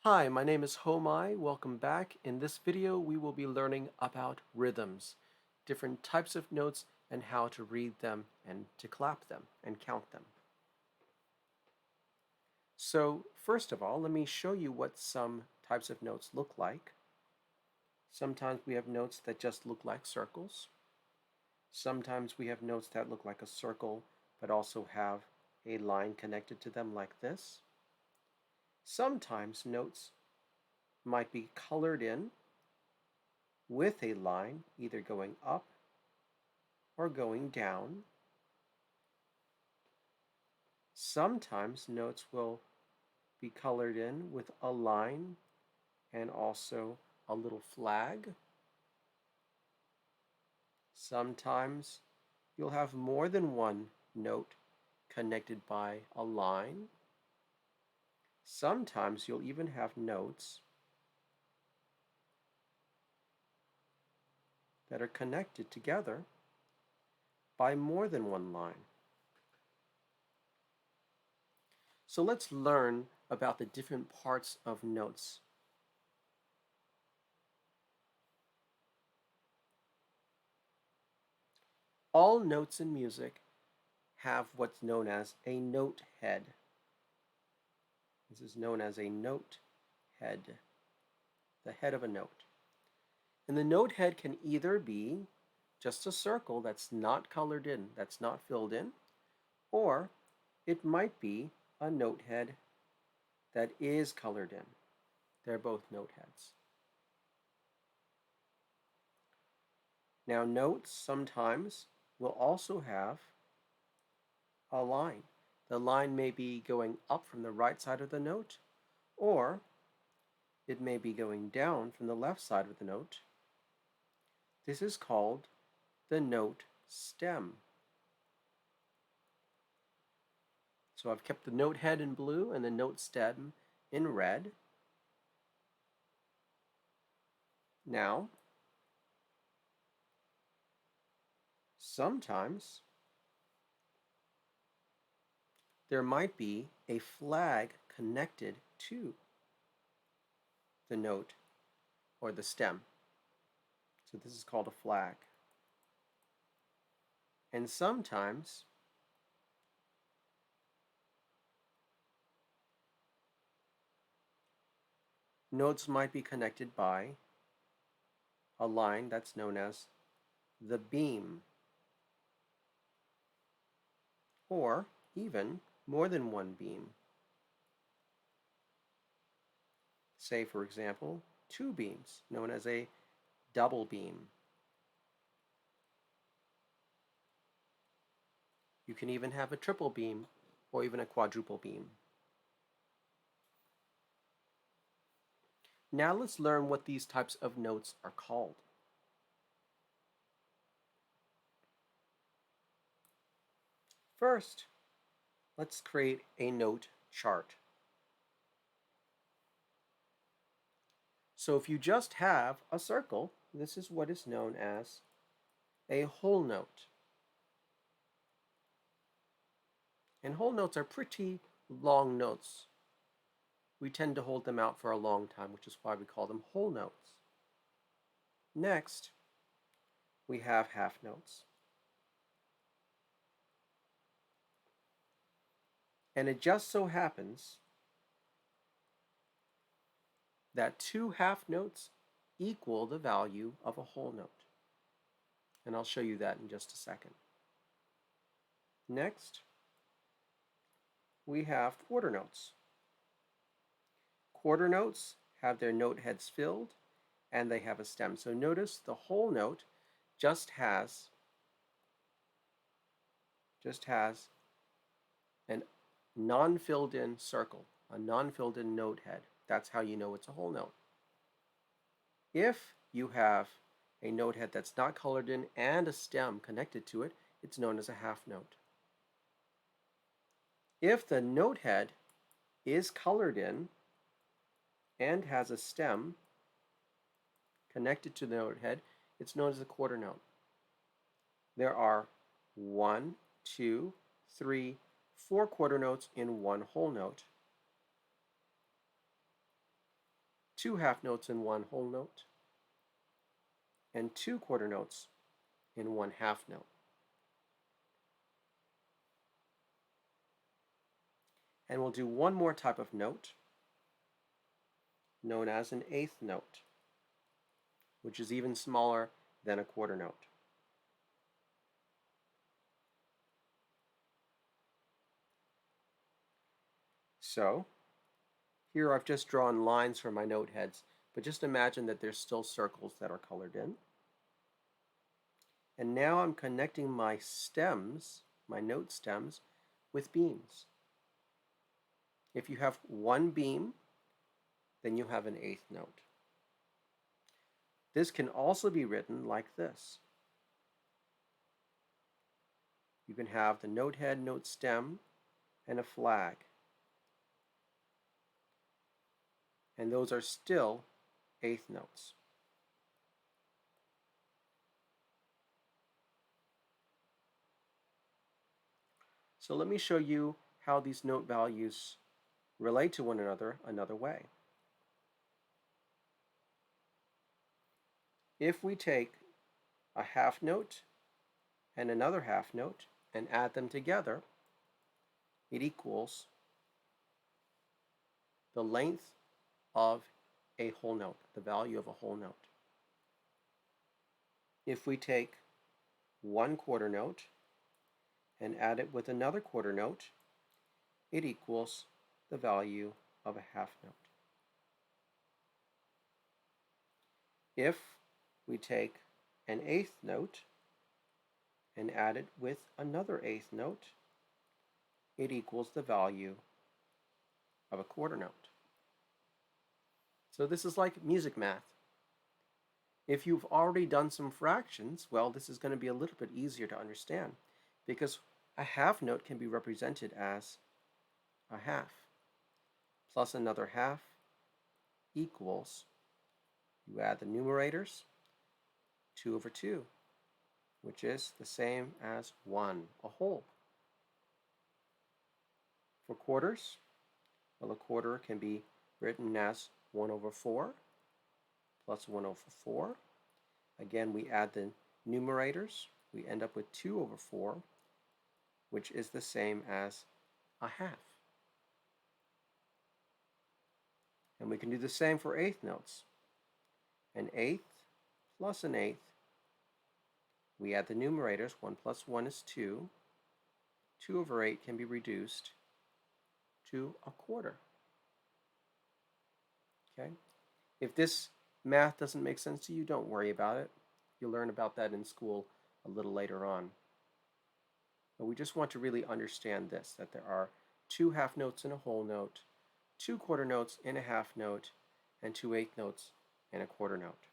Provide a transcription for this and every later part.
Hi, my name is Homai. Welcome back. In this video, we will be learning about rhythms, different types of notes, and how to read them and to clap them and count them. So first of all, let me show you what some types of notes look like. Sometimes we have notes that just look like circles. Sometimes we have notes that look like a circle but also have a line connected to them like this. Sometimes notes might be colored in with a line either going up or going down. Sometimes notes will be colored in with a line and also a little flag. Sometimes you'll have more than one note connected by a line. Sometimes you'll even have notes that are connected together by more than one line. So let's learn about the different parts of notes. All notes in music have what's known as a note head. This is known as a note head, the head of a note. And the note head can either be just a circle that's not colored in, that's not filled in, or it might be a note head that is colored in. They're both note heads. Now, notes sometimes will also have a line. The line may be going up from the right side of the note, or it may be going down from the left side of the note. This is called the note stem. So I've kept the note head in blue and the note stem in red. Now, sometimes there might be a flag connected to the note or the stem. So this is called a flag. And sometimes notes might be connected by a line that's known as the beam, or even more than one beam. Say, for example, two beams, known as a double beam. You can even have a triple beam or even a quadruple beam. Now let's learn what these types of notes are called. First, let's create a note chart. So if you just have a circle, this is what is known as a whole note. And whole notes are pretty long notes. We tend to hold them out for a long time, which is why we call them whole notes. Next, we have half notes. And it just so happens that two half notes equal the value of a whole note. And I'll show you that in just a second. Next, we have quarter notes. Quarter notes have their note heads filled and they have a stem. So notice the whole note just has a non-filled in circle, a non-filled in note head. That's how you know it's a whole note. If you have a note head that's not colored in and a stem connected to it, it's known as a half note. If the note head is colored in and has a stem connected to the note head, it's known as a quarter note. There are 1, 2, 3, 4 quarter notes in one whole note. 2 half notes in one whole note, and 2 quarter notes in one half note. And we'll do one more type of note, known as an eighth note, which is even smaller than a quarter note. So here I've just drawn lines for my note heads, but just imagine that there's still circles that are colored in. And now I'm connecting my stems, my note stems, with beams. If you have one beam, then you have an eighth note. This can also be written like this. You can have the note head, note stem, and a flag. And those are still eighth notes. So let me show you how these note values relate to one another another way. If we take a half note and another half note and add them together, it equals the length of a whole note, the value of a whole note. If we take one quarter note and add it with another quarter note, it equals the value of a half note. If we take an eighth note and add it with another eighth note, it equals the value of a quarter note. So this is like music math. If you've already done some fractions, well, this is going to be a little bit easier to understand because a half note can be represented as a half plus another half equals, you add the numerators, 2/2, which is the same as 1, a whole. For quarters, well, a quarter can be written as 1/4 plus 1/4. Again, we add the numerators. We end up with 2/4, which is the same as a half. And we can do the same for eighth notes. An eighth plus an eighth. We add the numerators. 1 plus 1 is 2. 2/8 can be reduced to a quarter. Okay? If this math doesn't make sense to you, don't worry about it. You'll learn about that in school a little later on. But we just want to really understand this, that there are 2 half notes in a whole note, 2 quarter notes in a half note, and 2 eighth notes in a quarter note.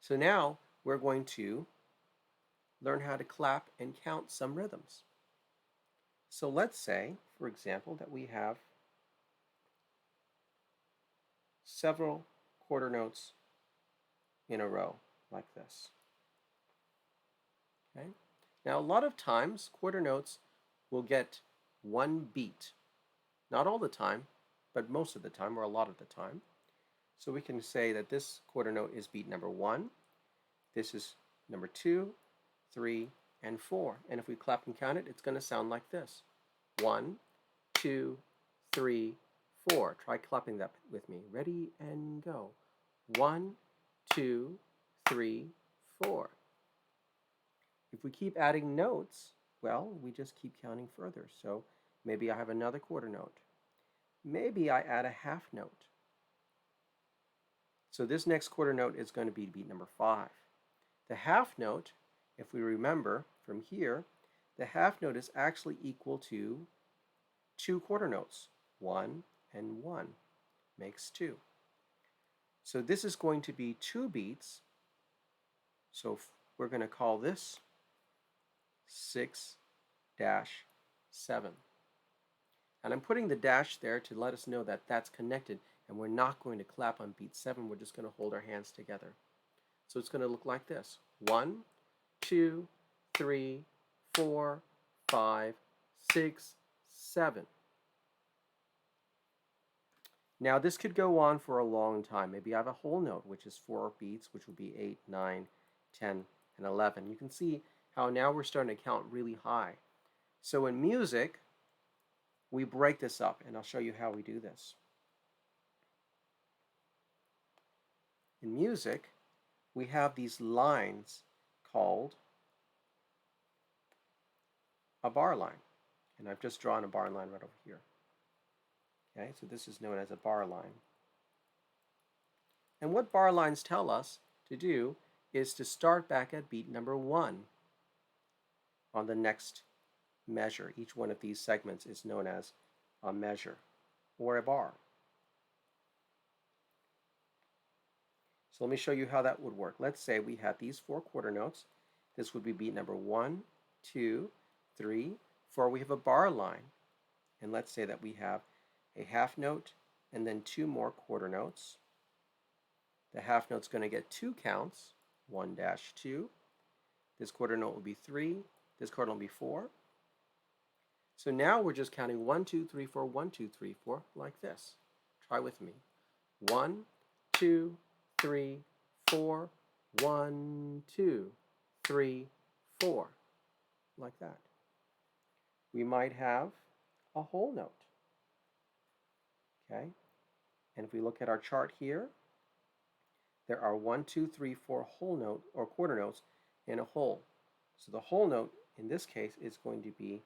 So now we're going to learn how to clap and count some rhythms. So let's say, for example, that we have several quarter notes in a row like this. Okay? Now, a lot of times, quarter notes will get one beat. Not all the time, but most of the time, or a lot of the time. So we can say that this quarter note is beat number 1. This is number 2, 3, and 4. And if we clap and count it, it's going to sound like this. 1, 2, 3, 4. Try clapping that with me. Ready and go. 1, 2, 3, 4. If we keep adding notes, well, we just keep counting further. So maybe I have another quarter note. Maybe I add a half note. So this next quarter note is going to be beat number 5. The half note, if we remember from here, the half note is actually equal to 2 quarter notes. 1 and 1 makes 2. So this is going to be 2 beats. So we're going to call this 6-7. And I'm putting the dash there to let us know that that's connected, and we're not going to clap on beat 7. We're just going to hold our hands together. So it's going to look like this. 1, 2, 3, 4, 5, 6, 7. Now this could go on for a long time. Maybe I have a whole note, which is 4 beats, which would be 8, 9, 10, and 11. You can see how now we're starting to count really high. So in music, we break this up, and I'll show you how we do this. In music, we have these lines called a bar line. And I've just drawn a bar line right over here. Okay, so this is known as a bar line. And what bar lines tell us to do is to start back at beat number 1 on the next measure. Each one of these segments is known as a measure or a bar. So let me show you how that would work. Let's say we had these 4 quarter notes. This would be beat number 1, 2, 3, 4. We have a bar line. And let's say that we have a half note and then 2 more quarter notes. The half note's going to get 2 counts, 1-2. This quarter note will be 3. This quarter note will be 4. So now we're just counting 1, 2, 3, 4, 1, 2, 3, 4, like this. Try with me. 1, 2, 3, 4, 1, 2, 3, 4, like that. We might have a whole note. Okay, and if we look at our chart here, there are 1, 2, 3, 4 whole note or quarter notes in a whole. So the whole note in this case is going to be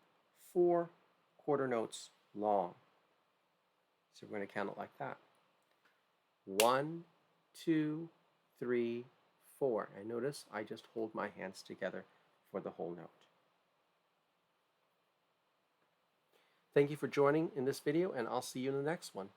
4 quarter notes long. So we're going to count it like that. 1, 2, 3, 4. And notice I just hold my hands together for the whole note. Thank you for joining in this video, and I'll see you in the next one.